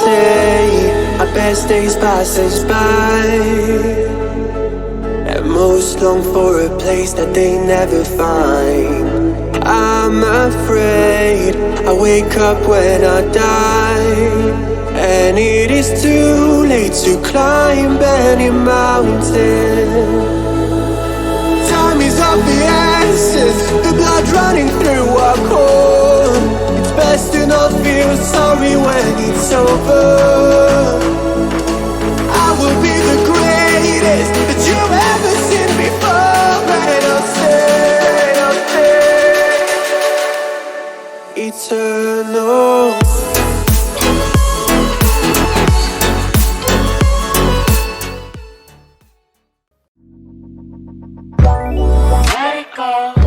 say our best days pass us by, and most long for a place that they never find. I'm afraid I wake up when I die, and it is too late to climb any mountain. Time is of the essence, the blood running through our core. It's best to not feel sorry when it's over. I will be the greatest that you've ever seen before, and I'll stay eternal. Let it go.